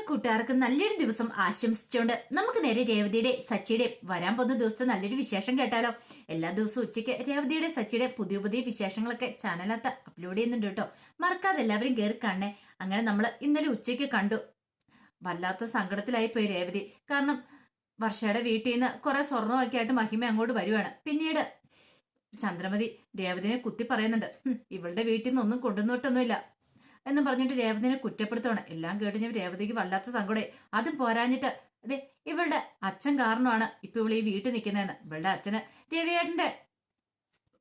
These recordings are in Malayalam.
കൂട്ടുകാർക്ക് നല്ലൊരു ദിവസം ആശംസിച്ചുകൊണ്ട് നമുക്ക് നേരെ രേവതിയുടെ സച്ചിയുടെ വരാൻ പോകുന്ന ദിവസത്തെ നല്ലൊരു വിശേഷം കേട്ടാലോ. എല്ലാ ദിവസവും ഉച്ചയ്ക്ക് രേവതിയുടെ സച്ചിയുടെ പുതിയ പുതിയ വിശേഷങ്ങളൊക്കെ ചാനലിനകത്ത് അപ്ലോഡ് ചെയ്യുന്നുണ്ട് കേട്ടോ. മറക്കാതെ എല്ലാവരും കയറി കാണണേ. അങ്ങനെ നമ്മൾ ഇന്നലെ ഉച്ചയ്ക്ക് കണ്ടു. വല്ലാത്ത സങ്കടത്തിലായി പോയി രേവതി. കാരണം വർഷയുടെ വീട്ടിൽ നിന്ന് കുറെ സ്വർണ്ണമൊക്കെ ആയിട്ട് മഹിമ അങ്ങോട്ട് വരുവാണ്. പിന്നീട് ചന്ദ്രമതി രേവതിനെ കുത്തി പറയുന്നുണ്ട്, ഇവളുടെ വീട്ടിൽ നിന്ന് ഒന്നും കൊണ്ടുവന്നിട്ടൊന്നുമില്ല എന്ന് പറഞ്ഞിട്ട് രേവതിനെ കുറ്റപ്പെടുത്തുവാണ്. എല്ലാം കേട്ട് രേവതിക്ക് വല്ലാത്ത സങ്കടം. അതും പോരാഞ്ഞിട്ട് അതെ ഇവളുടെ അച്ഛൻ കാരണമാണ് ഇപ്പൊ ഇവള് ഈ വീട്ടിൽ നിൽക്കുന്നതെന്ന്. ഇവളുടെ അച്ഛന് രവിയേട്ടന്റെ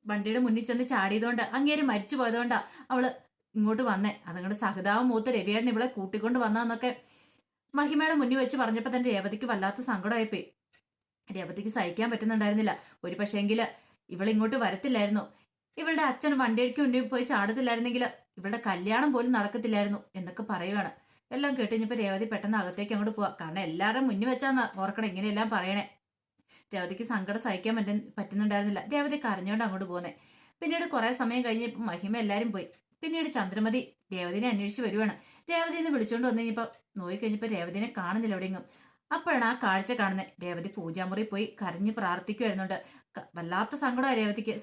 വണ്ടിയുടെ മുന്നിൽ ചെന്ന് ചാടിയതുകൊണ്ട് അങ്ങേര് മരിച്ചു പോയതുകൊണ്ടാ അവള് ഇങ്ങോട്ട് വന്നേ. അതുകൊണ്ട് സഹതാവ് മൂത്ത് രവിയേട്ടൻ ഇവളെ കൂട്ടിക്കൊണ്ട് വന്നതെന്നൊക്കെ മഹിമയുടെ മുന്നിൽ വെച്ച് പറഞ്ഞപ്പോ തന്നെ രേവതിക്ക് വല്ലാത്ത സങ്കടമായിപ്പോയി. രേവതിക്ക് സഹിക്കാൻ പറ്റുന്നുണ്ടായിരുന്നില്ല. ഒരു പക്ഷേങ്കില് ഇവളിങ്ങോട്ട് വരത്തില്ലായിരുന്നു. ഇവളുടെ അച്ഛൻ വണ്ടിക്ക് മുന്നിൽ പോയി ചാടത്തില്ലായിരുന്നെങ്കിൽ ഇവളുടെ കല്യാണം പോലും നടക്കത്തില്ലായിരുന്നു എന്നൊക്കെ പറയുവാണ്. എല്ലാം കേട്ടുകഴിഞ്ഞപ്പോ രേവതി പെട്ടെന്ന് അകത്തേക്ക് അങ്ങോട്ട് പോവാ. കാരണം എല്ലാവരും മുന്നിൽ വെച്ചാന്ന് ഓർക്കണം ഇങ്ങനെയെല്ലാം പറയണേ. രേവതിക്ക് സങ്കടം സഹിക്കാൻ പറ്റുന്നുണ്ടായിരുന്നില്ല. രേവതി കരഞ്ഞോണ്ട് അങ്ങോട്ട് പോകുന്നേ. പിന്നീട് കുറെ സമയം കഴിഞ്ഞപ്പോ മഹിമ എല്ലാരും പോയി. പിന്നീട് ചന്ദ്രമതി രേവതിനെ അന്വേഷിച്ച് വരുവാണ്. രേവതിനെ വിളിച്ചോണ്ട് വന്നു കഴിഞ്ഞപ്പോ നോക്കിക്കഴിഞ്ഞപ്പോ രേവതിനെ കാണുന്നില്ല എവിടെയെങ്കിലും. അപ്പോഴാണ് ആ കാഴ്ച കാണുന്നത്. രേവതി പൂജാമുറി പോയി കരഞ്ഞ് പ്രാർത്ഥിക്കുവായിരുന്നുണ്ട്. വല്ലാത്ത സങ്കടമാണ് രേവതിക്ക്.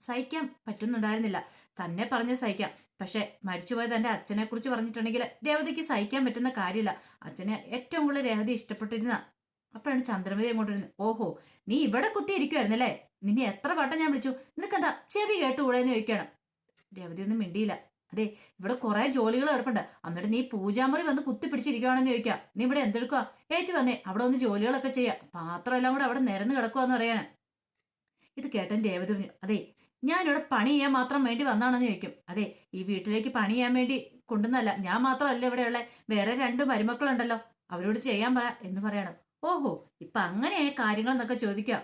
സഹിക്കാൻ പറ്റുന്നുണ്ടായിരുന്നില്ല. തന്നെ പറഞ്ഞ് സഹിക്കാം. പക്ഷെ മരിച്ചുപോയ തന്റെ അച്ഛനെ കുറിച്ച് പറഞ്ഞിട്ടുണ്ടെങ്കിൽ രേവതിക്ക് സഹിക്കാൻ പറ്റുന്ന കാര്യമില്ല. അച്ഛനെ ഏറ്റവും കൂടുതൽ രേവതി ഇഷ്ടപ്പെട്ടിരുന്ന. അപ്പോഴാണ് ചന്ദ്രമതി അങ്ങോട്ട് വരുന്നത്. ഓഹോ, നീ ഇവിടെ കുത്തിയിരിക്കുവായിരുന്നല്ലേ? നിന്നെ എത്ര വട്ടം ഞാൻ വിളിച്ചു, നിനക്കെന്താ ചെവി കേട്ടുകൂടെന്ന് ചോദിക്കണം. രേവതി ഒന്നും മിണ്ടിയില്ല. അതെ, ഇവിടെ കുറെ ജോലികൾ കിടപ്പുണ്ട്. എന്നിട്ട് നീ പൂജാമുറി വന്ന് കുത്തിപ്പിടിച്ചിരിക്കുവാണെന്ന് ചോദിക്കാം. നീ ഇവിടെ എന്തെടുക്കുക? ഏറ്റു വന്നേ, അവിടെ ഒന്ന് ജോലികളൊക്കെ ചെയ്യാം. പാത്രമെല്ലാം കൂടെ അവിടെ നിരന്ന് കിടക്കുവാന്ന് പറയാണ്. ഇത് കേട്ടൻ രേവതി പറഞ്ഞു, അതെ ഞാനിവിടെ പണി ചെയ്യാൻ മാത്രം വേണ്ടി വന്നാണെന്ന് ചോദിക്കും. അതെ, ഈ വീട്ടിലേക്ക് പണി ചെയ്യാൻ വേണ്ടി കൊണ്ടുവന്നല്ല. ഞാൻ മാത്രമല്ല ഇവിടെയുള്ള വേറെ 2 മരുമക്കളുണ്ടല്ലോ, അവരോട് ചെയ്യാൻ പറ എന്ന് പറയണം. ഓഹോ, ഇപ്പൊ അങ്ങനെയായ കാര്യങ്ങൾ എന്നൊക്കെ ചോദിക്കുക.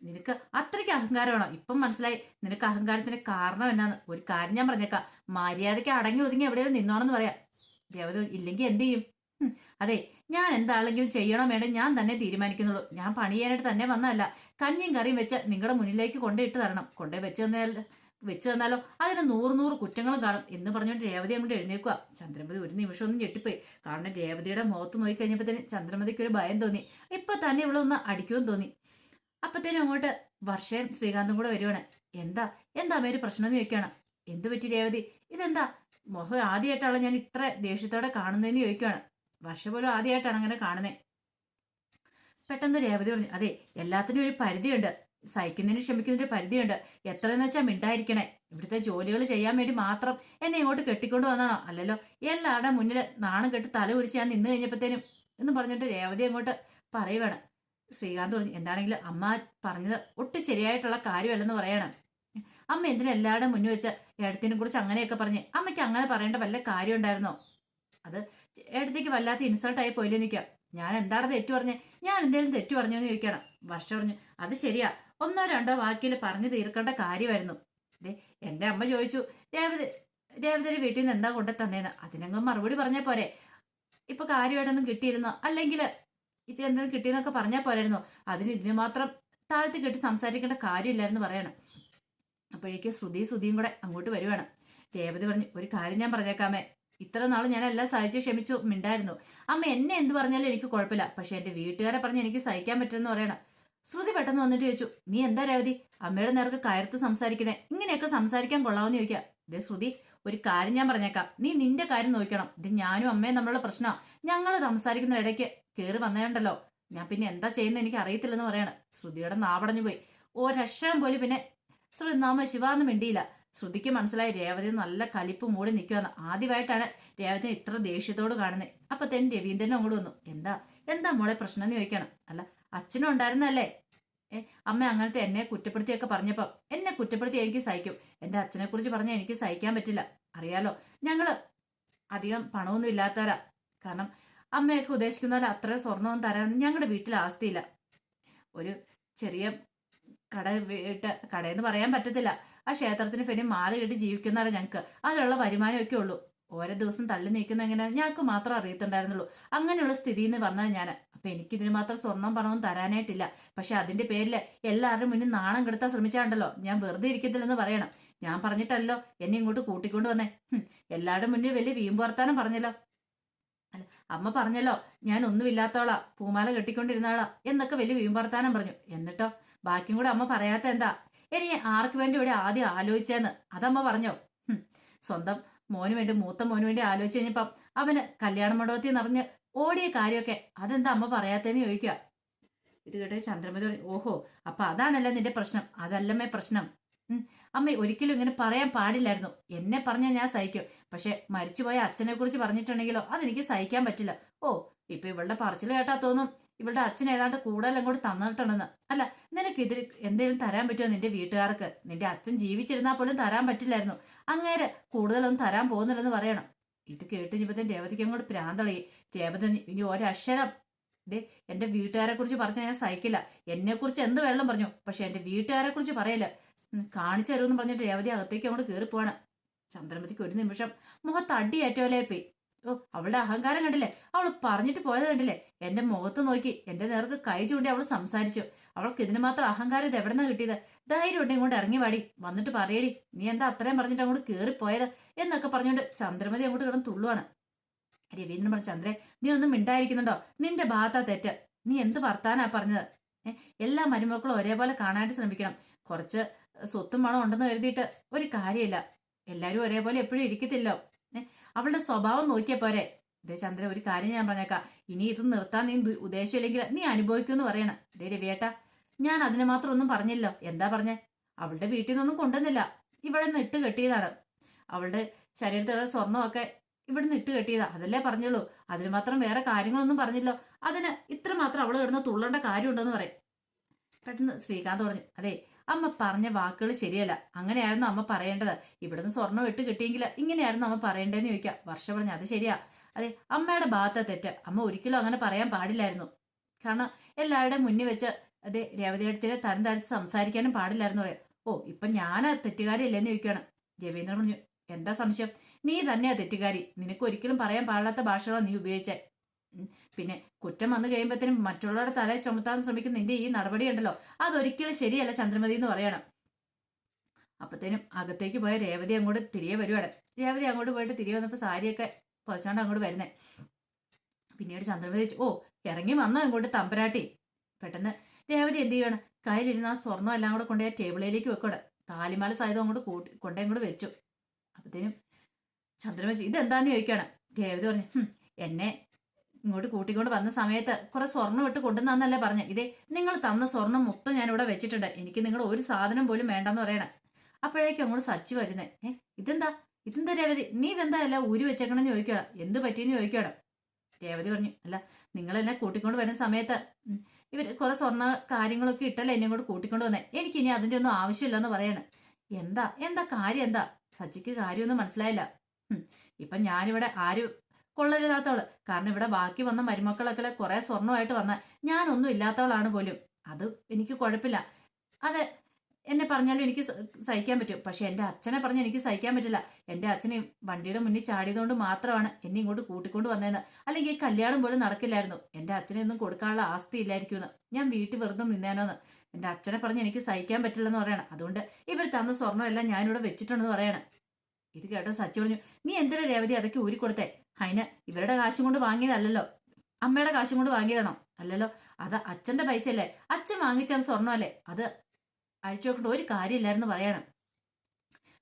നിനക്ക് അത്രയ്ക്ക് അഹങ്കാരമാണോ? ഇപ്പം മനസ്സിലായി നിനക്ക് അഹങ്കാരത്തിന് കാരണം എന്നാന്ന്. ഒരു കാര്യം ഞാൻ പറഞ്ഞേക്കാം, മര്യാദയ്ക്ക് അടങ്ങി ഒതുങ്ങി എവിടെയും നിന്നോണെന്ന് പറയാം. രേവതി ഇല്ലെങ്കിൽ എന്ത് ചെയ്യും? അതെ, ഞാൻ എന്താണെങ്കിലും ചെയ്യണോ വേണ്ട ഞാൻ തന്നെ തീരുമാനിക്കുന്നുള്ളൂ. ഞാൻ പണി ചെയ്യാനായിട്ട് തന്നെ വന്നതല്ല. കഞ്ഞിയും കറിയും വെച്ച് നിങ്ങളുടെ മുന്നിലേക്ക് കൊണ്ടിട്ട് തരണം. കൊണ്ടേ വെച്ച് തന്നാലോ അതിന് 100 കുറ്റങ്ങളും കാണും എന്ന് പറഞ്ഞുകൊണ്ട് രേവതി അങ്ങോട്ട് എഴുന്നേക്കുക. ചന്ദ്രമതി ഒരു നിമിഷം ഒന്നും ഞെട്ടിപ്പോയി. കാരണം രേവതിയുടെ മുഖത്ത് നോക്കിക്കഴിഞ്ഞപ്പോഴത്തേന് ചന്ദ്രമതിക്ക് ഒരു ഭയം തോന്നി. ഇപ്പൊ തന്നെ ഇവിടെ ഒന്ന് അടിക്കുമെന്ന് തോന്നി. അപ്പത്തേനും അങ്ങോട്ട് വർഷയും ശ്രീകാന്തും കൂടെ വരുവാണ്. എന്താ അമ്മയൊരു പ്രശ്നം എന്ന് ചോദിക്കുകയാണ്. എന്തു പറ്റി രേവതി? ഇതെന്താ മുഖം ആദ്യമായിട്ടാണോ ഞാൻ ഇത്ര ദേഷ്യത്തോടെ കാണുന്നതെന്ന് ചോദിക്കുകയാണ്. വർഷ പോലും ആദ്യമായിട്ടാണ് അങ്ങനെ കാണുന്നത്. പെട്ടെന്ന് രേവതി പറഞ്ഞു, അതെ എല്ലാത്തിനും ഒരു പരിധിയുണ്ട്. സഹിക്കുന്നതിന് ക്ഷമിക്കുന്നതിന് ഒരു പരിധിയുണ്ട്. എത്രയെന്ന് വെച്ചാൽ മിണ്ടായിരിക്കണേ. ഇവിടുത്തെ ജോലികൾ ചെയ്യാൻ വേണ്ടി മാത്രം എന്നെ ഇങ്ങോട്ട് കെട്ടിക്കൊണ്ട് വന്നാണോ? അല്ലല്ലോ, എല്ലാവരുടെ മുന്നിൽ നാണം കെട്ട് തല കുരിച്ച് ഞാൻ നിന്ന് കഴിഞ്ഞപ്പോഴത്തേനും എന്ന് പറഞ്ഞിട്ട് രേവതി അങ്ങോട്ട് പറയുവാണ്. ശ്രീകാന്ത് പറഞ്ഞു, എന്താണെങ്കിലും അമ്മ പറഞ്ഞത് ഒട്ടും ശരിയായിട്ടുള്ള കാര്യമല്ലെന്ന് പറയണം. അമ്മ എന്തിനാ എല്ലാവരുടെ മുന്നിൽ വെച്ച് ഏടത്തിനെ കുറിച്ച് അങ്ങനെയൊക്കെ പറഞ്ഞ്? അമ്മയ്ക്ക് അങ്ങനെ പറയേണ്ട വല്ല കാര്യം ഉണ്ടായിരുന്നോ? അത് ഏടത്തേക്ക് വല്ലാത്ത ഇൻസൾട്ടായി പോയില്ലേ നിൽക്കാം. ഞാൻ എന്താണ് തെറ്റു പറഞ്ഞേ? ഞാൻ എന്തെങ്കിലും തെറ്റു പറഞ്ഞോന്ന് ചോദിക്കണം. വർഷ പറഞ്ഞു, അത് ശരിയാ, 1-2 വാക്കിൽ പറഞ്ഞു തീർക്കേണ്ട കാര്യമായിരുന്നു. അതെ, എന്റെ അമ്മ ചോദിച്ചു രേവതിയുടെ വീട്ടിൽ നിന്ന് എന്താ കൊണ്ടു തന്നേന്ന്. അതിനങ്ങ് മറുപടി പറഞ്ഞാൽ പോരെ? ഇപ്പൊ കാര്യമായിട്ടൊന്നും കിട്ടിയിരുന്നോ? അല്ലെങ്കിൽ ഇച്ചിരി എന്തെങ്കിലും കിട്ടിയെന്നൊക്കെ പറഞ്ഞാൽ പോരായിരുന്നോ? അതിന് ഇതിന് മാത്രം താഴ്ത്തി കെട്ടി സംസാരിക്കേണ്ട കാര്യമില്ലായിരുന്നു പറയണം. അപ്പോഴേക്ക് ശ്രുതിയും കൂടെ അങ്ങോട്ട് വരുവാണ്. രേവതി പറഞ്ഞു, ഒരു കാര്യം ഞാൻ പറഞ്ഞേക്കാമേ, ഇത്ര നാൾ ഞാൻ എല്ലാം സഹിച്ച് ക്ഷമിച്ചു മിണ്ടായിരുന്നു. അമ്മ എന്നെ എന്ത് പറഞ്ഞാലും എനിക്ക് കുഴപ്പമില്ല. പക്ഷെ എന്റെ വീട്ടുകാരെ പറഞ്ഞ് എനിക്ക് സഹിക്കാൻ പറ്റുമെന്ന് പറയണം. ശ്രുതി പെട്ടെന്ന് വന്നിട്ട് ചോദിച്ചു, നീ എന്താ രേവതി അമ്മയുടെ നേർക്ക് കയർത്ത് സംസാരിക്കുന്നേ? ഇങ്ങനെയൊക്കെ സംസാരിക്കാൻ കൊള്ളാമെന്ന് ചോദിക്കാം. ഇതേ ശ്രുതി, ഒരു കാര്യം ഞാൻ പറഞ്ഞേക്കാം, നീ നിന്റെ കാര്യം നോക്കണം. ഇത് ഞാനും അമ്മയും നമ്മളുടെ പ്രശ്നമാണ്. ഞങ്ങൾ സംസാരിക്കുന്ന ഇടയ്ക്ക് കയറി വന്നേണ്ടല്ലോ, ഞാൻ പിന്നെ എന്താ ചെയ്യുന്നത് എനിക്ക് അറിയത്തില്ലെന്ന് പറയണം. ശ്രുതിയുടെ നാവടഞ്ഞു പോയി. ഒരക്ഷരം പോലും പിന്നെ ശ്രുതി നാമ ശിവാന്ന് മിണ്ടിയില്ല. ശ്രുതിക്ക് മനസ്സിലായി രേവതി നല്ല കലിപ്പ് മൂടി നിൽക്കുവന്ന്. ആദ്യമായിട്ടാണ് രേവതിനെ ഇത്ര ദേഷ്യത്തോട് കാണുന്നത്. അപ്പൊ തന്നെ രവീന്ദ്രനും അങ്ങോട്ട് വന്നു. എന്താ മോളെ പ്രശ്നം എന്ന് ചോദിക്കണം. അല്ല, അച്ഛനും ഉണ്ടായിരുന്നല്ലേ അമ്മ അങ്ങനത്തെ എന്നെ കുറ്റപ്പെടുത്തിയൊക്കെ പറഞ്ഞപ്പോ എന്നെ കുറ്റപ്പെടുത്തി എനിക്ക് സഹിക്കും. എന്റെ അച്ഛനെ കുറിച്ച് പറഞ്ഞാൽ എനിക്ക് സഹിക്കാൻ പറ്റില്ല. അറിയാലോ, ഞങ്ങള് അധികം പണമൊന്നും ഇല്ലാത്തവരാ. കാരണം അമ്മയൊക്കെ ഉദ്ദേശിക്കുന്ന അത്ര സ്വർണവും തരാൻ ഞങ്ങളുടെ വീട്ടിൽ ആസ്തിയില്ല. ഒരു ചെറിയ കടയെന്ന് പറയാൻ പറ്റത്തില്ല. ആ ക്ഷേത്രത്തിന് പിന്നെ മാല കെട്ടി ജീവിക്കുന്നവരെ ഞങ്ങൾക്ക് അതിനുള്ള വരുമാനമൊക്കെ ഉള്ളൂ. ഓരോ ദിവസം തള്ളി നീക്കുന്ന എങ്ങനെ ഞങ്ങൾക്ക് മാത്രം അറിയത്തുണ്ടായിരുന്നുള്ളൂ. അങ്ങനെയുള്ള സ്ഥിതിയിൽ നിന്ന് വന്നത് ഞാൻ. അപ്പൊ എനിക്കിതിന് മാത്രം സ്വർണം പണവും തരാനായിട്ടില്ല. പക്ഷെ അതിന്റെ പേരിൽ എല്ലാവരുടെ മുന്നിൽ നാണം കെടുത്താൻ ശ്രമിച്ചാണ്ടല്ലോ ഞാൻ വെറുതെ ഇരിക്കത്തില്ലെന്ന് പറയണം. ഞാൻ പറഞ്ഞിട്ടല്ലോ എന്നെ ഇങ്ങോട്ട് കൂട്ടിക്കൊണ്ട് വന്നേ. എല്ലാവരുടെ മുന്നിൽ വലിയ വീമ്പ് വർത്താനം പറഞ്ഞല്ലോ. അല്ല, അമ്മ പറഞ്ഞല്ലോ ഞാൻ ഒന്നുമില്ലാത്തോളാ, പൂമാല കെട്ടിക്കൊണ്ടിരുന്നാളാ എന്നൊക്കെ വലിയ വീമ്പാർത്താനം പറഞ്ഞു. എന്നിട്ടോ ബാക്കിയും കൂടെ അമ്മ പറയാത്ത എന്താ? ഇനി ആർക്ക് വേണ്ടി ഇവിടെ ആദ്യം ആലോചിച്ചേന്ന് അതമ്മ പറഞ്ഞോ? ഹും, സ്വന്തം മോന് വേണ്ടി, മൂത്ത മോന് വേണ്ടി ആലോചിച്ച് കഴിഞ്ഞപ്പം അവന് കല്യാണ മണ്ഡപത്തിൽ നിറഞ്ഞ് ഓടിയ കാര്യമൊക്കെ അതെന്താ അമ്മ പറയാത്തേന്ന് ചോദിക്കുക. ഇത് കേട്ട് ചന്ദ്രമതി പറഞ്ഞു, ഓഹോ, അപ്പൊ അതാണല്ലോ നിന്റെ പ്രശ്നം, അതല്ലമ്മേ പ്രശ്നം. അമ്മ ഒരിക്കലും ഇങ്ങനെ പറയാൻ പാടില്ലായിരുന്നു. എന്നെ പറഞ്ഞാൽ ഞാൻ സഹിക്കും, പക്ഷെ മരിച്ചുപോയ അച്ഛനെ കുറിച്ച് പറഞ്ഞിട്ടുണ്ടെങ്കിലോ അതെനിക്ക് സഹിക്കാൻ പറ്റില്ല. ഓ, ഇപ്പൊ ഇവളുടെ പറച്ചിൽ കേട്ടാ തോന്നും ഇവളുടെ അച്ഛൻ ഏതാണ്ട് കൂടുതൽ അങ്ങോട്ട് തന്നിട്ടുണ്ടെന്ന്. അല്ല, നിനക്ക് ഇതിൽ എന്തെങ്കിലും തരാൻ പറ്റുമോ നിന്റെ വീട്ടുകാർക്ക്? നിന്റെ അച്ഛൻ ജീവിച്ചിരുന്നാൽ പോലും തരാൻ പറ്റില്ലായിരുന്നു. അങ്ങേരെ കൂടുതലൊന്നും തരാൻ പോകുന്നില്ലെന്ന് പറയണം. ഇത് കേട്ട് കഴിഞ്ഞപ്പോ രേവതിക്ക് അങ്ങോട്ട് പ്രാന്തളി. രേവതി ഇനി ഒരക്ഷരം ദേ എന്റെ വീട്ടുകാരെ കുറിച്ച് പറഞ്ഞാൽ ഞാൻ സഹിക്കില്ല. എന്നെ കുറിച്ച് എന്ത് വെള്ളം പറഞ്ഞു, പക്ഷെ എന്റെ വീട്ടുകാരെ കുറിച്ച് പറയല്ല. കാണിച്ചു തരുമെന്ന് പറഞ്ഞിട്ട് രേവതി അകത്തേക്ക് അങ്ങോട്ട് കയറിപ്പോവാണ്. ചന്ദ്രമതിക്ക് ഒരു നിമിഷം മുഖത്ത് അടിയേറ്റോലേ പോയി. ഓ, അവളുടെ അഹങ്കാരം കണ്ടില്ലേ? അവൾ പറഞ്ഞിട്ട് പോയത് കണ്ടില്ലേ? എന്റെ മുഖത്ത് നോക്കി എന്റെ നേർക്ക് കൈ ചൂണ്ടി അവൾ സംസാരിച്ചു. അവൾക്ക് ഇതിന് മാത്രം അഹങ്കാരം ഇത് എവിടെ നിന്നാണ് കിട്ടിയത്? ധൈര്യം ഉണ്ടെങ്കിൽ ഇങ്ങോട്ട് ഇറങ്ങി വാടി, വന്നിട്ട് പറയടി നീ എന്താ അത്രയും പറഞ്ഞിട്ട് അങ്ങോട്ട് കയറിപ്പോയത് എന്നൊക്കെ പറഞ്ഞുകൊണ്ട് ചന്ദ്രമതി അങ്ങോട്ട് കിടന്ന് തുള്ളുവാണ്. രവീന്ദ്രൻ പറഞ്ഞു, ചന്ദ്രേ നീ ഒന്നും മിണ്ടായിരിക്കുന്നുണ്ടോ? നിന്റെ ഭാഗത്താ തെറ്റ്. നീ എന്ത് വർത്താനാ പറഞ്ഞത്? എല്ലാ മരുമക്കളും ഒരേപോലെ കാണാനായിട്ട് ശ്രമിക്കണം. കുറച്ച് സ്വത്തും പണം ഉണ്ടെന്ന് കരുതിയിട്ട് ഒരു കാര്യമില്ല. എല്ലാരും ഒരേപോലെ എപ്പോഴും ഇരിക്കത്തില്ലോ. അവളുടെ സ്വഭാവം നോക്കിയ പോരെ. ദേ ചന്ദ്ര, ഒരു കാര്യം ഞാൻ പറഞ്ഞേക്കാം, ഇനി ഇത് നിർത്താൻ നീ ഉദ്ദേശമില്ലെങ്കിൽ നീ അനുഭവിക്കുമെന്ന് പറയണം. ദേ രവിയേട്ടാ, ഞാൻ അതിന് മാത്രം ഒന്നും പറഞ്ഞില്ലോ. എന്താ പറഞ്ഞേ? അവളുടെ വീട്ടിൽ നിന്നൊന്നും കൊണ്ടുവന്നില്ല, ഇവിടെ നിന്ന് ഇട്ട് കെട്ടിയതാണ്. അവളുടെ ശരീരത്തിലുള്ള സ്വർണ്ണമൊക്കെ ഇവിടുന്ന് ഇട്ട് കെട്ടിയതാ, അതല്ലേ പറഞ്ഞുള്ളൂ. അതിന് മാത്രം വേറെ കാര്യങ്ങളൊന്നും പറഞ്ഞില്ലോ. അതിന് ഇത്ര മാത്രം അവള് കിടന്ന് തുള്ളേണ്ട കാര്യമുണ്ടെന്ന് പറയും. പെട്ടെന്ന് ശ്രീകാന്ത് പറഞ്ഞു, അതെ അമ്മ പറഞ്ഞ വാക്കുകൾ ശരിയല്ല. അങ്ങനെയായിരുന്നു അമ്മ പറയേണ്ടത്. ഇവിടുന്ന് സ്വർണ്ണം ഇട്ട് കിട്ടിയെങ്കിൽ ഇങ്ങനെയായിരുന്നു അമ്മ പറയേണ്ടതെന്ന് ചോദിക്കാം. വർഷ പറഞ്ഞു, അത് ശരിയാ. അതെ, അമ്മയുടെ ഭാഗത്തെ തെറ്റ്. അമ്മ ഒരിക്കലും അങ്ങനെ പറയാൻ പാടില്ലായിരുന്നു. കാരണം എല്ലാവരുടെയും മുന്നിൽ വെച്ച് അതെ രേവതിയെടുത്തിനെ തരം താഴ്ത്തി സംസാരിക്കാനും പാടില്ലായിരുന്നു പറയാം. ഓ, ഇപ്പൊ ഞാൻ തെറ്റുകാരിയല്ലേന്ന് ചോദിക്കുകയാണ്. രവീന്ദ്രൻ പറഞ്ഞു, എന്താ സംശയം? നീ തന്നെയാ തെറ്റുകാരി. നിനക്ക് ഒരിക്കലും പറയാൻ പാടില്ലാത്ത ഭാഷകളാണ് നീ ഉപയോഗിച്ചേ. പിന്നെ കുറ്റം വന്നു കഴിയുമ്പോഴത്തേനും മറ്റുള്ളവരുടെ തലയെ ചുമത്താൻ ശ്രമിക്കുന്ന നിന്റെ ഈ നടപടി ഉണ്ടല്ലോ, അതൊരിക്കലും ശരിയല്ല ചന്ദ്രമതി എന്ന് പറയണം. അപ്പത്തേനും അകത്തേക്ക് പോയ രേവതി അങ്ങോട്ട് തിരികെ വരുവാണ്. രേവതി അങ്ങോട്ട് പോയിട്ട് തിരികെ വന്നപ്പോൾ സാരിയൊക്കെ പൊതച്ചാണ്ട് അങ്ങോട്ട് വരുന്നേ. പിന്നീട് ചന്ദ്രമതി ഓ, ഇറങ്ങി വന്നോ ഇങ്ങോട്ട് തമ്പരാട്ടി. പെട്ടെന്ന് രേവതി എന്ത് ചെയ്യണം, കയ്യിലിരുന്ന ആ സ്വർണ്ണം എല്ലാം കൂടെ കൊണ്ടുപോയി ടേബിളിലേക്ക് വെക്കോടെ. താലിമാല സഹിതം അങ്ങോട്ട് കൊണ്ടേ അങ്ങോട്ട് വെച്ചു. അപ്പത്തേനും ചന്ദ്രമതി ഇതെന്താന്ന് ചോദിക്കുകയാണ്. രേവതി പറഞ്ഞു, എന്നെ ഇങ്ങോട്ട് കൂട്ടിക്കൊണ്ട് വന്ന സമയത്ത് കുറെ സ്വർണ്ണം ഇട്ട് കൊണ്ടുവന്നല്ലേ പറഞ്ഞ. ഇതേ നിങ്ങൾ തന്ന സ്വർണം മൊത്തം ഞാൻ ഇവിടെ വെച്ചിട്ടുണ്ട്. എനിക്ക് നിങ്ങളുടെ ഒരു സാധനം പോലും വേണ്ടെന്ന് പറയണേ. അപ്പോഴേക്കും അങ്ങോട്ട് സച്ചി വരുന്നേ. ഇതെന്താ രേവതി, നീ ഇതെന്താ എല്ലാം ഊരി വെച്ചേക്കണമെന്ന് ചോദിക്കണം. എന്ത് പറ്റിയെന്ന് ചോദിക്കണം. രേവതി പറഞ്ഞു, അല്ല നിങ്ങളെന്നെ കൂട്ടിക്കൊണ്ട് വരുന്ന സമയത്ത് ഇവർ കുറെ സ്വർണ്ണ കാര്യങ്ങളൊക്കെ ഇട്ടല്ലേ എന്നെ കൂടെ കൂട്ടിക്കൊണ്ട് വന്നേ. എനിക്ക് ഇനി അതിന്റെ ഒന്നും ആവശ്യമില്ലെന്ന് പറയണേ. എന്താ കാര്യം? എന്താ സച്ചിക്ക് കാര്യമൊന്നും മനസ്സിലായില്ല. ഇപ്പൊ ഞാനിവിടെ ആരും കൊള്ളരുതാത്തവള്. കാരണം ഇവിടെ ബാക്കി വന്ന മരുമക്കളൊക്കെ കുറെ സ്വർണ്ണമായിട്ട് വന്ന ഞാനൊന്നും ഇല്ലാത്തവളാണ് പോലും. അത് എനിക്ക് കുഴപ്പമില്ല. അത് എന്നെ പറഞ്ഞാലും എനിക്ക് സഹിക്കാൻ പറ്റും. പക്ഷെ എന്റെ അച്ഛനെ പറഞ്ഞാൽ എനിക്ക് സഹിക്കാൻ പറ്റില്ല. എന്റെ അച്ഛനെ വണ്ടിയുടെ മുന്നിൽ ചാടിയതുകൊണ്ട് മാത്രമാണ് എന്നെ ഇങ്ങോട്ട് കൂട്ടിക്കൊണ്ട് വന്നതെന്ന്. അല്ലെങ്കിൽ ഈ കല്യാണം പോലും നടക്കില്ലായിരുന്നു. എന്റെ അച്ഛനെ ഒന്നും കൊടുക്കാനുള്ള ആസ്തി ഇല്ലായിരിക്കുമെന്ന്. ഞാൻ വീട്ടിൽ വെറുതെ നിന്നേനോന്ന്. എന്റെ അച്ഛനെ പറഞ്ഞ് എനിക്ക് സഹിക്കാൻ പറ്റില്ലെന്ന് പറയണം. അതുകൊണ്ട് ഇവർ തന്ന സ്വർണ്ണം എല്ലാം ഞാനിവിടെ വെച്ചിട്ടുണ്ടെന്ന് പറയണം. ഇത് കേട്ടോ സച്ചി പറഞ്ഞു, നീ എന്തിനാ രേവതി അതൊക്കെ ഊരിക്കൊടുത്തേ? അതിന് ഇവരുടെ കാശും കൊണ്ട് വാങ്ങിയതല്ലല്ലോ, അമ്മയുടെ കാശും കൊണ്ട് വാങ്ങിയതാണോ? അല്ലല്ലോ, അത് അച്ഛന്റെ പൈസയല്ലേ, അച്ഛൻ വാങ്ങിച്ച സ്വർണ്ണമല്ലേ, അത് അഴിച്ചു നോക്കേണ്ട ഒരു കാര്യമില്ലായിരുന്നു പറയണം.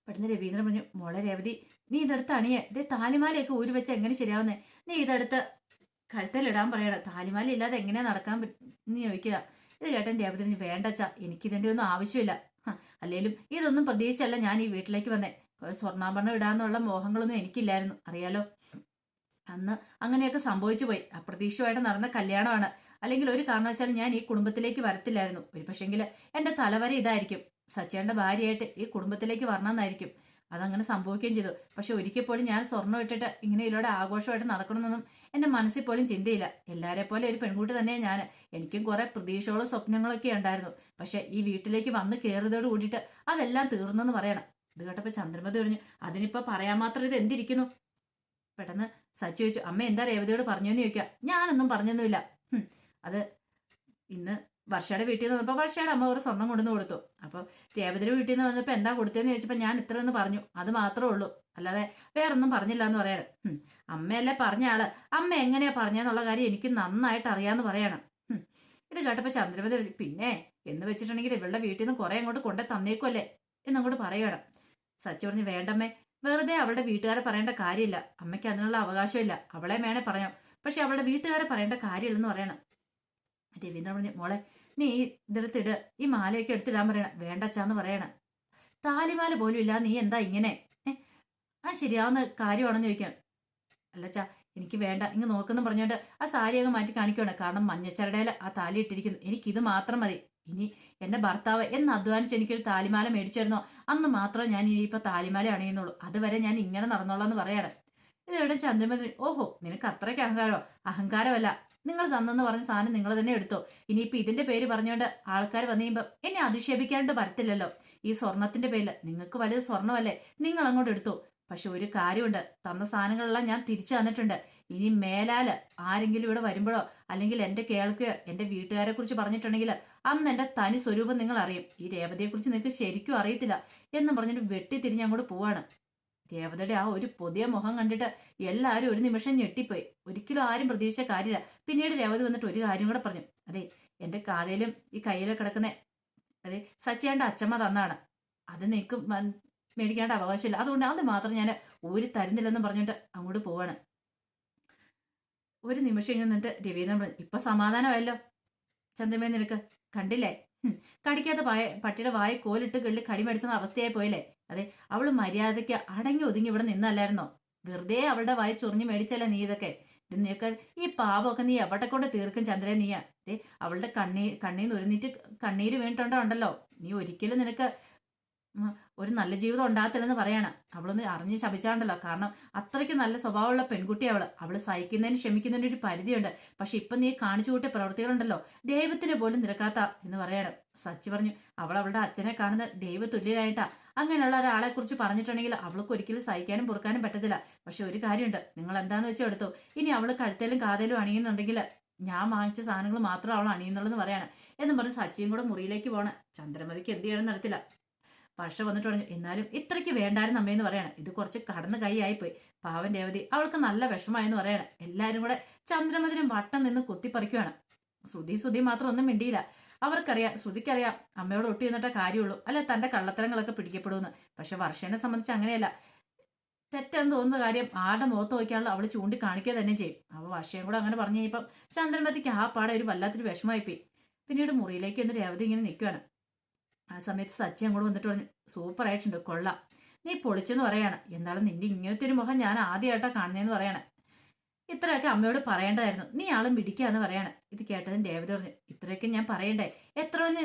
പെട്ടെന്ന് രവീന്ദ്രൻ പറഞ്ഞു, മോളെ രേവതി നീ ഇതെടുത്ത് അണിയേ. ഇതേ താലിമാലയൊക്കെ ഊരി വെച്ച എങ്ങനെ ശരിയാവുന്നേ? നീ ഇതെടുത്ത് കഴുത്തലിടാൻ പറയണം. താലിമാല ഇല്ലാതെ എങ്ങനെയാ നടക്കാൻ പറ്റുന്ന ചോദിക്കുക. ഇത് കേട്ടൻ രേവതി വേണ്ടച്ചാ, എനിക്കിതിന്റെ ഒന്നും ആവശ്യമില്ല. അല്ലേലും ഇതൊന്നും പ്രതീക്ഷിച്ചല്ല ഞാൻ ഈ വീട്ടിലേക്ക് വന്നേ. സ്വർണ്ണാഭരണം ഇടാന്നുള്ള മോഹങ്ങളൊന്നും എനിക്കില്ലായിരുന്നു, അറിയാലോ. അന്ന് അങ്ങനെയൊക്കെ സംഭവിച്ചു പോയി. അപ്രതീക്ഷിതമായിട്ട് നടന്ന കല്യാണമാണ്. അല്ലെങ്കിൽ ഒരു കാരണവശാലും ഞാൻ ഈ കുടുംബത്തിലേക്ക് വരത്തില്ലായിരുന്നു. ഒരു പക്ഷെങ്കിൽ എന്റെ തലവര ഇതായിരിക്കും, സച്ചേന്റെ ഭാര്യയായിട്ട് ഈ കുടുംബത്തിലേക്ക് വരണമെന്നായിരിക്കും. അതങ്ങനെ സംഭവിക്കുകയും ചെയ്തു. പക്ഷെ ഒരിക്കൽ പോലും ഞാൻ സ്വർണ്ണം ഇട്ടിട്ട് ഇങ്ങനെ ഇതിലൂടെ ആഘോഷമായിട്ട് നടക്കണമെന്നൊന്നും എന്റെ മനസ്സിൽ പോലും ചിന്തയില്ല. എല്ലാരെ പോലെ ഒരു പെൺകുട്ടി തന്നെയാണ് ഞാൻ. എനിക്കും കുറെ പ്രതീക്ഷകളും സ്വപ്നങ്ങളൊക്കെ ഉണ്ടായിരുന്നു. പക്ഷെ ഈ വീട്ടിലേക്ക് വന്ന് കയറിയതോട് കൂടിയിട്ട് അതെല്ലാം തീർന്നെന്ന് പറയണം. ഇത് കേട്ടപ്പോ ചന്ദ്രമതി പറഞ്ഞു, അതിനിപ്പോ പറയാൻ മാത്രം ഇത് എന്തിരിക്കുന്നു? പെട്ടെന്ന് സച്ചി ചോദിച്ചു, അമ്മ എന്താ രേവതിയോട് പറഞ്ഞെന്ന് ചോദിക്കുക. ഞാനൊന്നും പറഞ്ഞൊന്നുമില്ല. അത് ഇന്ന് വർഷയുടെ വീട്ടിൽ നിന്ന് വന്നപ്പോൾ വർഷയുടെ അമ്മ ഒരു സ്വർണം കൊണ്ടുവന്ന് കൊടുത്തു. അപ്പോൾ രേവതിയുടെ വീട്ടിൽ നിന്ന് വന്നപ്പോൾ എന്താ കൊടുത്തതെന്ന് ചോദിച്ചപ്പോൾ ഞാൻ ഇത്രയെന്ന് പറഞ്ഞു. അത് മാത്രമേ ഉള്ളൂ, അല്ലാതെ വേറൊന്നും പറഞ്ഞില്ല എന്ന് പറയാണ്. അമ്മയല്ലേ പറഞ്ഞ ആള്, അമ്മ എങ്ങനെയാ പറഞ്ഞെന്നുള്ള കാര്യം എനിക്ക് നന്നായിട്ട് അറിയാമെന്ന് പറയണം. ഇത് കേട്ടപ്പോൾ ചന്ദ്രമതി പിന്നെ എന്ന് വെച്ചിട്ടുണ്ടെങ്കിൽ ഇവളുടെ വീട്ടിൽ നിന്ന് കുറെ അങ്ങോട്ട് കൊണ്ടേ തന്നേക്കുമല്ലേ എന്നങ്ങോട്ട് പറയണം. സച്ചി പറഞ്ഞു വേണ്ടമ്മേ, വെറുതെ അവളുടെ വീട്ടുകാരെ പറയേണ്ട കാര്യമില്ല, അമ്മയ്ക്ക് അതിനുള്ള അവകാശമില്ല. അവളെ വേണേ പറയാം, പക്ഷെ അവളുടെ വീട്ടുകാരെ പറയേണ്ട കാര്യമില്ലെന്ന് പറയണം. രവീന്ദ്രൻ പറഞ്ഞു മോളെ നീ ഇതെടുത്തിട്, ഈ മാലയൊക്കെ എടുത്തിടാൻ പറയണം. വേണ്ടച്ചാന്ന് പറയണം. താലിമാല പോലും ഇല്ല, നീ എന്താ ഇങ്ങനെ? ആ ശരിയാവുന്ന കാര്യമാണെന്ന് ചോദിക്കണം. അല്ലച്ചാ എനിക്ക് വേണ്ട, ഇങ്ങ് നോക്കുന്നു പറഞ്ഞോണ്ട് ആ സാരി അങ്ങ് മാറ്റി കാണിക്കുകയാണ്. കാരണം മഞ്ഞച്ചരടയിൽ ആ താലി ഇട്ടിരിക്കുന്നു, എനിക്കിത് മാത്രം മതി. ഇനി എന്റെ ഭർത്താവ് എന്ന് അധ്വാനിച്ച് എനിക്കൊരു താലിമാല മേടിച്ചിരുന്നോ അന്ന് മാത്രമേ ഞാൻ ഇനിയിപ്പോൾ താലിമാല അണിയുന്നുള്ളൂ, അതുവരെ ഞാൻ ഇങ്ങനെ നടന്നോളാം എന്ന് പറയാണ്. ഇതെവിടെ ചന്ദ്രമതി ഓഹോ നിനക്ക് അത്രയ്ക്ക് അഹങ്കാരമല്ല, നിങ്ങൾ തന്നെന്ന് പറഞ്ഞ സാധനം നിങ്ങൾ തന്നെ എടുത്തോ. ഇനിയിപ്പോൾ ഇതിന്റെ പേര് പറഞ്ഞുകൊണ്ട് ആൾക്കാർ വന്നു കഴിയുമ്പോൾ എന്നെ അധിക്ഷേപിക്കാണ്ട് വരത്തില്ലല്ലോ. ഈ സ്വർണത്തിന്റെ പേരിൽ നിങ്ങൾക്ക് വലുത് സ്വർണ്ണമല്ലേ, നിങ്ങൾ അങ്ങോട്ട് എടുത്തോ. പക്ഷെ ഒരു കാര്യമുണ്ട്, തന്ന സാധനങ്ങളെല്ലാം ഞാൻ തിരിച്ചു തന്നിട്ടുണ്ട്. ഇനി മേലാല് ആരെങ്കിലും ഇവിടെ വരുമ്പോഴോ അല്ലെങ്കിൽ എന്റെ കേൾക്കുകയോ എന്റെ വീട്ടുകാരെ കുറിച്ച് പറഞ്ഞിട്ടുണ്ടെങ്കിൽ അന്ന് എന്റെ തനി സ്വരൂപം നിങ്ങൾ അറിയും. ഈ രേവതിയെ കുറിച്ച് നിങ്ങൾക്ക് ശരിക്കും അറിയത്തില്ല എന്ന് പറഞ്ഞിട്ട് വെട്ടിത്തിരിഞ്ഞ് അങ്ങോട്ട് പോവാണ്. രേവതിയുടെ ആ ഒരു പുതിയ മുഖം കണ്ടിട്ട് എല്ലാവരും ഒരു നിമിഷം ഞെട്ടിപ്പോയി. ഒരിക്കലും ആരും പ്രതീക്ഷിച്ച കാര്യമില്ല. പിന്നീട് രേവതി വന്നിട്ട് ഒരു കാര്യം കൂടെ പറഞ്ഞു. അതെ എന്റെ കാതയിലും ഈ കയ്യിലും കിടക്കുന്ന അതെ സച്ചിയാണ്ട് അച്ചമ്മ തന്നാണ്, അത് നിനക്ക് മേടിക്കേണ്ട അവകാശമില്ല, അതുകൊണ്ട് അത് മാത്രം ഞാൻ ഒരു തരുന്നില്ലെന്നും പറഞ്ഞിട്ട് അങ്ങോട്ട് പോവാണ്. ഒരു നിമിഷം ഇങ്ങനെ നിന്നിട്ട് രവീന്ദ്രൻ പറഞ്ഞു ഇപ്പൊ സമാധാനമായല്ലോ ചന്ദ്രമേ, നിനക്ക് കണ്ടില്ലേ കടിക്കാത്ത പട്ടിയുടെ വായ കോലിട്ട് കള്ളി കടി മേടിച്ച അവസ്ഥയായി പോയില്ലേ. അതെ അവള് മര്യാദയ്ക്ക് അടങ്ങി ഒതുങ്ങി ഇവിടെ നിന്നല്ലായിരുന്നോ, വെറുതെ അവളുടെ വായ ചൊറിഞ്ഞ് മേടിച്ചല്ലേ നീ ഇതൊക്കെ. ഇത് നീക്ക് ഈ പാപമൊക്കെ നീ എവിടെ കൊണ്ട് തീർക്കും ചന്ദ്രേ നീയാ. അതെ അവളുടെ കണ്ണീന്ന് ഒരുന്നിട്ട് കണ്ണീര് വീണിട്ടുണ്ടോ, നീ ഒരിക്കലും നിനക്ക് ഒരു നല്ല ജീവിതം ഉണ്ടാകത്തില്ലെന്ന് പറയാണ്. അവളൊന്ന് അറിഞ്ഞ് ശപിച്ചാണ്ടല്ലോ, കാരണം അത്രയ്ക്ക് നല്ല സ്വഭാവമുള്ള പെൺകുട്ടി അവള് സഹിക്കുന്നതിന് ക്ഷമിക്കുന്നതിന് ഒരു പരിധിയുണ്ട്. പക്ഷെ ഇപ്പൊ നീ കാണിച്ചു കൂട്ടിയ പ്രവൃത്തികളുണ്ടല്ലോ ദൈവത്തിന് പോലും നിരക്കാത്ത എന്ന് പറയാണ്. സച്ചി പറഞ്ഞു അവളുടെ അച്ഛനെ കാണുന്ന ദൈവ തുല്യനായിട്ടാ. അങ്ങനെയുള്ള ഒരാളെ കുറിച്ച് പറഞ്ഞിട്ടുണ്ടെങ്കിൽ അവൾക്ക് ഒരിക്കലും സഹിക്കാനും പൊറുക്കാനും പറ്റത്തില്ല. പക്ഷെ ഒരു കാര്യമുണ്ട്, നിങ്ങൾ എന്താന്ന് വെച്ചാൽ എടുത്തോ. ഇനി അവള് കഴുത്തേലും കാതേലും അണിയുന്നുണ്ടെങ്കിൽ ഞാൻ വാങ്ങിച്ച സാധനങ്ങൾ മാത്രം അവൾ അണിയുന്നുള്ളൂ എന്ന് പറയാണ്. എന്നും പറഞ്ഞ് സച്ചിയും കൂടെ മുറിയിലേക്ക് പോണ. ചന്ദ്രമതിക്ക് എന്ത് ചെയ്യണമെന്ന് നടത്തില്ല. വർഷ വന്നിട്ട് പറഞ്ഞു എന്നാലും ഇത്രയ്ക്ക് വേണ്ടായിരുന്നു അമ്മയെന്ന് പറയാണ്. ഇത് കുറച്ച് കടന്ന് കൈ ആയിപ്പോയി. പാവൻ രേവതി അവൾക്ക് നല്ല വിഷമായെന്ന് പറയാണ്. എല്ലാവരും കൂടെ ചന്ദ്രമതിനും വട്ടം നിന്ന് കുത്തിപ്പറിക്കുകയാണ്. ശ്രുതി മാത്രം ഒന്നും മിണ്ടിയില്ല. അവർക്കറിയാം, ശ്രുതിക്കറിയാം അമ്മയോട് ഒട്ടി നിന്നിട്ടേ കാര്യമുള്ളൂ, അല്ലെ തന്റെ കള്ളത്തരങ്ങളൊക്കെ പിടിക്കപ്പെടുമെന്ന്. പക്ഷെ വർഷനെ സംബന്ധിച്ച് അങ്ങനെയല്ല. തെറ്റെന്ന് തോന്നുന്ന കാര്യം ആരുടെ മുഖത്ത് നോക്കിയാലും അവള് ചൂണ്ടിക്കാണിക്കുക തന്നെ ചെയ്യും. അപ്പോൾ വർഷയും കൂടെ അങ്ങനെ പറഞ്ഞു കഴിഞ്ഞപ്പം ചന്ദ്രമതിക്ക് ആ പാടെ ഒരു വല്ലാത്തൊരു വിഷമായിപ്പോയി. പിന്നീട് മുറിയിലേക്ക് എന്ന് രേവതി ഇങ്ങനെ നിൽക്കുകയാണ്. ആ സമയത്ത് സച്ചി അങ്ങോട്ട് വന്നിട്ട് പറഞ്ഞു സൂപ്പർ ആയിട്ടുണ്ട്, കൊള്ളാം, നീ പൊളിച്ചെന്ന് പറയാണ്. എന്നാലും നിന്റെ ഇങ്ങനത്തെ ഒരു മുഖം ഞാൻ ആദ്യമായിട്ടാണ് കാണുന്നതെന്ന് പറയാണ്. ഇത്രയൊക്കെ അമ്മയോട് പറയേണ്ടതായിരുന്നു, നീ ആളും പിടിക്കാന്ന് പറയാണ്. ഇത് കേട്ടതിന് രേവതി പറഞ്ഞു ഇത്രയൊക്കെ ഞാൻ പറയണ്ടേ, എത്ര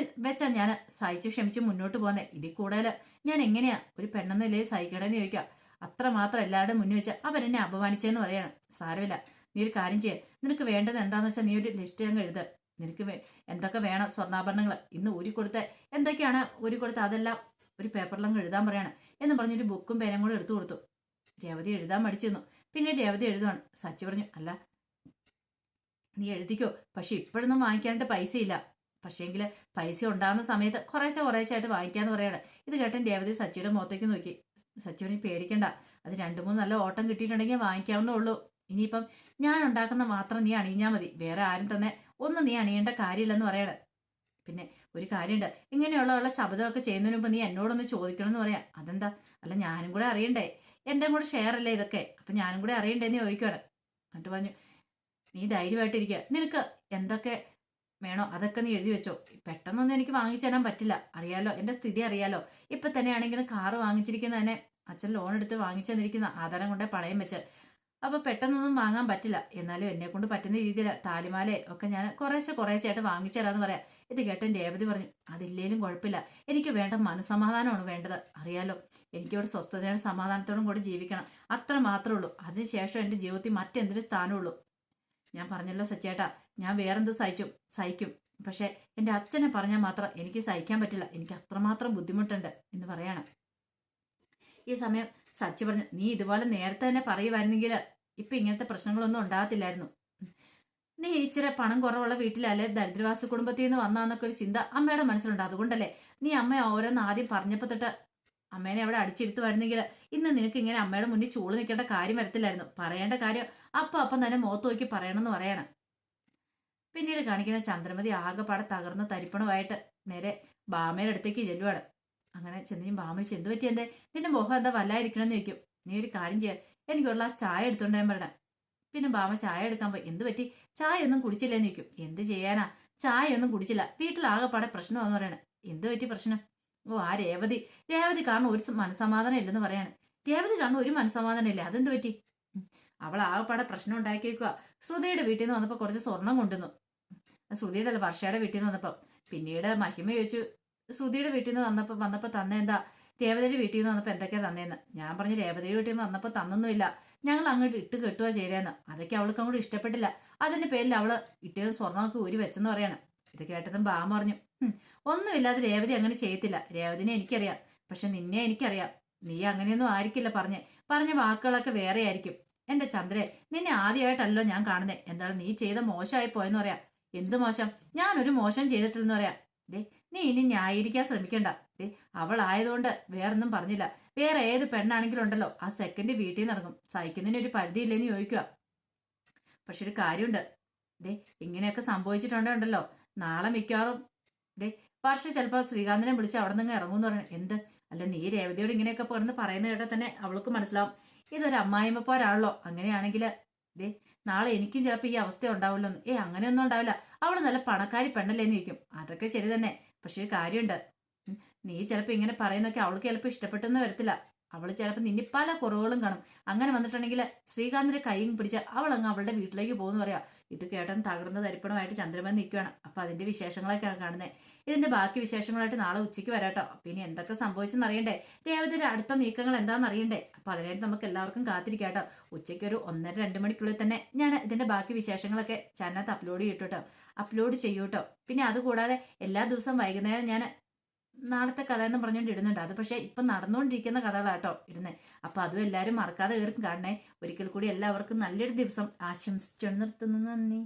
വെച്ചാ ഞാൻ സഹിച്ചു ക്ഷമിച്ച് മുന്നോട്ട് പോകുന്നത്. ഇതിൽ കൂടുതൽ ഞാൻ എങ്ങനെയാ ഒരു പെണ്ണെന്നില്ലേ സഹിക്കണമെന്ന് ചോദിക്കാം. അത്ര മാത്രം എല്ലാവരുടെയും മുന്നിൽ വെച്ച് അവരെന്നെ അപമാനിച്ചതെന്ന് പറയാണ്. സാരമില്ല, നീ ഒരു കാര്യം ചെയ്യേ, നിനക്ക് വേണ്ടത് എന്താണെന്ന് വെച്ചാൽ നീ ഒരു ലിസ്റ്റ് അങ്ങ് എഴുത്. നിനക്ക് എന്തൊക്കെ വേണം സ്വർണ്ണാഭരണങ്ങൾ ഇന്ന് ഊരിക്കൊടുത്ത എന്തൊക്കെയാണ് ഊരിക്കൊടുത്ത അതെല്ലാം ഒരു പേപ്പറിലങ്ങ് എഴുതാൻ പറയാണ് എന്ന് പറഞ്ഞൊരു ബുക്കും പേനും കൂടെ എടുത്തു കൊടുത്തു. രേവതി എഴുതാൻ മടിച്ചിരുന്നു. പിന്നെ രേവതി എഴുതുവാണ്. സച്ചി പറഞ്ഞു അല്ല നീ എഴുതിക്കോ, പക്ഷെ ഇപ്പോഴൊന്നും വാങ്ങിക്കാനായിട്ട് പൈസയില്ല, പക്ഷേങ്കിൽ പൈസ ഉണ്ടാകുന്ന സമയത്ത് കുറേശ്ശായിട്ട് വാങ്ങിക്കാന്ന് പറയാണ്. ഇത് കേട്ടൻ രേവതി സച്ചിയുടെ മുഖത്തേക്ക് നോക്കി. സച്ചി പറഞ്ഞു പേടിക്കണ്ട, അത് 2-3 നല്ല ഓട്ടം കിട്ടിയിട്ടുണ്ടെങ്കിൽ വാങ്ങിക്കാവുന്നേ ഉള്ളൂ. ഇനിയിപ്പം ഞാൻ ഉണ്ടാക്കുന്ന മാത്രം നീ അണിഞ്ഞാൽ മതി, വേറെ ആരും തന്നെ ഒന്നും നീ അണിയേണ്ട കാര്യമില്ലെന്ന് പറയണം. പിന്നെ ഒരു കാര്യമുണ്ട്, ഇങ്ങനെയുള്ള ശബ്ദമൊക്കെ ചെയ്യുന്നതിന് മുമ്പ് നീ എന്നോടൊന്ന് ചോദിക്കണം എന്ന് പറയാം. അതെന്താ? അല്ല ഞാനും കൂടെ അറിയണ്ടേ, എൻ്റെ കൂടെ ഷെയർ അല്ലേ ഇതൊക്കെ, അപ്പം ഞാനും കൂടെ അറിയണ്ടേന്ന് ചോദിക്കുകയാണ്. എന്നിട്ട് പറഞ്ഞു നീ ധൈര്യമായിട്ടിരിക്കുക, നിനക്ക് എന്തൊക്കെ വേണോ അതൊക്കെ നീ എഴുതി വെച്ചോ. പെട്ടെന്നൊന്നും എനിക്ക് വാങ്ങിച്ചു തരാൻ പറ്റില്ല, അറിയാലോ എൻ്റെ സ്ഥിതി അറിയാലോ. ഇപ്പം തന്നെ ആണെങ്കിലും കാറ് വാങ്ങിച്ചിരിക്കുന്ന തന്നെ അച്ഛൻ ലോൺ എടുത്ത് വാങ്ങിച്ചു തന്നിരിക്കുന്ന ആധാരം കൊണ്ടേ പണയം വെച്ച്, അപ്പോൾ പെട്ടെന്നൊന്നും വാങ്ങാൻ പറ്റില്ല. എന്നാലും എന്നെ കൊണ്ട് പറ്റുന്ന രീതിയിൽ താലിമാലയെ ഒക്കെ ഞാൻ കുറേശ്ശായിട്ട് വാങ്ങിച്ചു തരാമെന്ന് പറയാം. ഇത് കേട്ടൻ രേവതി പറഞ്ഞു അതില്ലേലും കുഴപ്പമില്ല, എനിക്ക് വേണ്ട മനസ്സമാധാനമാണ് വേണ്ടത്, അറിയാലോ എനിക്കിവിടെ സ്വസ്ഥതയുടെ സമാധാനത്തോടും കൂടി ജീവിക്കണം, അത്ര മാത്രമേ ഉള്ളൂ. അതിനുശേഷം എൻ്റെ ജീവിതത്തിൽ മറ്റെന്തൊരു സ്ഥാനമുള്ളൂ. ഞാൻ പറഞ്ഞല്ലോ സച്ചേട്ടാ, ഞാൻ വേറെന്ത് സഹിക്കും, പക്ഷെ എൻ്റെ അച്ഛനെ പറഞ്ഞാൽ മാത്രം എനിക്ക് സഹിക്കാൻ പറ്റില്ല, എനിക്ക് അത്രമാത്രം ബുദ്ധിമുട്ടുണ്ട് എന്ന് പറയാണ്. ഈ സമയം സച്ചി പറഞ്ഞു നീ ഇതുപോലെ നേരത്തെ തന്നെ പറയുമായിരുന്നെങ്കിൽ ഇപ്പൊ ഇങ്ങനത്തെ പ്രശ്നങ്ങളൊന്നും ഉണ്ടാകത്തില്ലായിരുന്നു. നീ ഇച്ചിരി പണം കുറവുള്ള വീട്ടിലല്ലേ ദരിദ്രവാസ കുടുംബത്തിൽ നിന്ന് വന്നാന്നൊക്കെ ഒരു ചിന്ത അമ്മയുടെ മനസ്സിലുണ്ട്. അതുകൊണ്ടല്ലേ നീ അമ്മ ഓരോന്ന് ആദ്യം പറഞ്ഞപ്പോ തൊട്ട് അമ്മേനെ അവിടെ അടിച്ചെടുത്ത് വരുന്നെങ്കിൽ ഇന്ന് നിനക്ക് ഇങ്ങനെ അമ്മയുടെ മുന്നിൽ ചൂട് നിൽക്കേണ്ട കാര്യം വരത്തില്ലായിരുന്നു. പറയേണ്ട കാര്യം അപ്പം തന്നെ മുഖത്ത് നോക്കി പറയണമെന്ന് പറയണം. പിന്നീട് കാണിക്കുന്ന ചന്ദ്രമതി ആകെപ്പാടെ തകർന്ന തരിപ്പണമായിട്ട് നേരെ ബാമയുടെ അടുത്തേക്ക് ചെല്ലുവാണ്. അങ്ങനെ ചെന്നിയും ബാമ ചോദിച്ചു, എന്ത് പറ്റി എന്തേ നിന്റെ മുഖം എന്താ വല്ലായിരിക്കണമെന്ന് ചോദിക്കും. നീ ഒരു കാര്യം ചെയ്യാം, എനിക്ക് ഒരു ഗ്ലാസ് ചായ എടുത്തോണ്ട് ഞാൻ പറയണം. പിന്നെ ബാമ ചായ എടുക്കാൻ പോയി. എന്ത് പറ്റി, ചായ ഒന്നും കുടിച്ചില്ലേന്ന് ചോദിക്കും. എന്ത് ചെയ്യാനാ, ചായ ഒന്നും കുടിച്ചില്ല, വീട്ടിലാകെപ്പാടെ പ്രശ്നമാണെന്ന് പറയണേ. എന്ത് പറ്റി പ്രശ്നം? ഓ ആ രേവതി കാരണം ഒരു മനസമാധാനം ഇല്ലെന്ന് പറയാണ്. രേവതി കാരണം ഒരു മനസമാധാനം ഇല്ല, അതെന്ത് പറ്റി? അവൾ ആകെപ്പാടെ പ്രശ്നം ഉണ്ടാക്കിയേക്കുക. ശ്രുതിയുടെ വീട്ടിൽ നിന്ന് വന്നപ്പോൾ കുറച്ച് സ്വർണം കൊണ്ടുവന്നു. ശ്രുതിയുടെ അല്ല, വർഷയുടെ വീട്ടിൽ നിന്ന് വന്നപ്പം. പിന്നീട് മഹിമ ചോദിച്ചു, ശ്രുതിയുടെ വീട്ടിൽ നിന്ന് വന്നപ്പോൾ തന്നെ എന്താ, രേവതിയുടെ വീട്ടിൽ നിന്ന് വന്നപ്പോൾ എന്തൊക്കെയാ തന്നേന്ന്. ഞാൻ പറഞ്ഞു, രേവതിയുടെ വീട്ടിൽ നിന്ന് വന്നപ്പോൾ തന്നൊന്നുമില്ല, ഞങ്ങൾ അങ്ങോട്ട് ഇട്ട് കെട്ടുക ചെയ്തേന്ന്. അതൊക്കെ അവൾക്ക് അങ്ങോട്ട് ഇഷ്ടപ്പെട്ടില്ല. അതിന്റെ പേരിൽ അവള് ഇട്ടത് സ്വർണ്ണമൊക്കെ ഊരി വെച്ചെന്ന് പറയണം. ഇത് കേട്ടതും ബാമ പറഞ്ഞു, ഒന്നുമില്ലാതെ രേവതി അങ്ങനെ ചെയ്യത്തില്ല, രേവതിനെ എനിക്കറിയാം, പക്ഷെ നിന്നെ എനിക്കറിയാം, നീ അങ്ങനെയൊന്നും ആയിരിക്കില്ല പറഞ്ഞ വാക്കുകളൊക്കെ വേറെ ആയിരിക്കും. എന്റെ ചന്ദ്രേ, നിന്നെ ആദ്യമായിട്ടല്ലോ ഞാൻ കാണുന്നേ, എന്താണ് നീ ചെയ്ത മോശമായി പോയെന്ന് പറയാം. എന്ത് മോശം? ഞാനൊരു മോശം ചെയ്തിട്ടില്ലെന്ന് പറയാം. ദേ, നീ ഇനി ന്യായീകരിക്കാൻ ശ്രമിക്കണ്ട. ദേ, അവളായതുകൊണ്ട് വേറൊന്നും പറഞ്ഞില്ല. വേറെ ഏത് പെണ്ണാണെങ്കിലും ഉണ്ടല്ലോ, ആ സെക്കൻഡ് വീട്ടിൽ നിന്ന് ഇറങ്ങും. സഹിക്കുന്നതിന് ഒരു പരിധിയില്ലെന്ന് ചോദിക്കുക. പക്ഷെ ഒരു കാര്യമുണ്ട്, ദേ ഇങ്ങനെയൊക്കെ സംഭവിച്ചിട്ടുണ്ടല്ലോ, നാളെ മിക്കവാറും ദേ വർഷ ചിലപ്പോൾ ശ്രീകാന്തിനെ വിളിച്ച് അവിടെ നിന്ന് ഇറങ്ങുമെന്ന് പറയണം. എന്ത്? അല്ല, നീ രേവതിയോട് ഇങ്ങനെയൊക്കെ പറഞ്ഞ് പറയുന്ന കേട്ടാൽ തന്നെ അവൾക്ക് മനസ്സിലാവും ഇതൊരു അമ്മായിമ്മപ്പോരാണല്ലോ. അങ്ങനെയാണെങ്കിൽ ദേ നാളെ എനിക്കും ചിലപ്പോൾ ഈ അവസ്ഥ ഉണ്ടാവില്ലോ. അങ്ങനെയൊന്നും ഉണ്ടാവില്ല, അവള് നല്ല പണക്കാരി പെണ്ണല്ലേന്ന് ചോദിക്കും. അതൊക്കെ ശരി തന്നെ, പക്ഷെ ഒരു കാര്യമുണ്ട്, നീ ചിലപ്പോൾ ഇങ്ങനെ പറയുന്നൊക്കെ അവൾക്ക് ചിലപ്പോൾ ഇഷ്ടപ്പെട്ടെന്ന് വരത്തില്ല. അവൾ ചിലപ്പോൾ നിന്നെ പല കുറവുകളും കാണും. അങ്ങനെ വന്നിട്ടുണ്ടെങ്കിൽ ശ്രീകാന്തിന്റെ കൈയും പിടിച്ച് അവൾ അങ്ങ് അവളുടെ വീട്ടിലേക്ക് പോകുന്നു പറയാ. ഇത് കേട്ടൻ തകർന്ന തരിപ്പണമായിട്ട് ചന്ദ്രമൻ നിൽക്കുകയാണ്. അപ്പൊ അതിന്റെ വിശേഷങ്ങളൊക്കെയാണ് കാണുന്നത്. ഇതിന്റെ ബാക്കി വിശേഷങ്ങളായിട്ട് നാളെ ഉച്ചയ്ക്ക് വരാട്ടോ. പിന്നെ എന്തൊക്കെ സംഭവിച്ചെന്ന് അറിയണ്ടേ, രേവതിയുടെ അടുത്ത നീക്കങ്ങൾ എന്താണെന്ന് അറിയണ്ടേ. അപ്പൊ അതിനായിട്ട് നമുക്ക് എല്ലാവർക്കും കാത്തിരിക്കാട്ടോ. ഉച്ചയ്ക്ക് ഒരു 1:30-2 മണിക്കുള്ളിൽ തന്നെ ഞാൻ ഇതിന്റെ ബാക്കി വിശേഷങ്ങളൊക്കെ ചാനലിനകത്ത് അപ്ലോഡ് ചെയ്യൂട്ടോ. പിന്നെ അതുകൂടാതെ എല്ലാ ദിവസവും വൈകുന്നേരം ഞാൻ നാളത്തെ കഥ എന്ന് പറഞ്ഞുകൊണ്ട് ഇടുന്നുണ്ട്. അത് പക്ഷേ ഇപ്പം നടന്നുകൊണ്ടിരിക്കുന്ന കഥകളാട്ടോ ഇടുന്നത്. അപ്പൊ അതും എല്ലാവരും മറക്കാതെ കയറി കാണണേ. ഒരിക്കൽ കൂടി എല്ലാവർക്കും നല്ലൊരു ദിവസം ആശംസിച്ചു നിർത്തുന്നു. നന്ദി.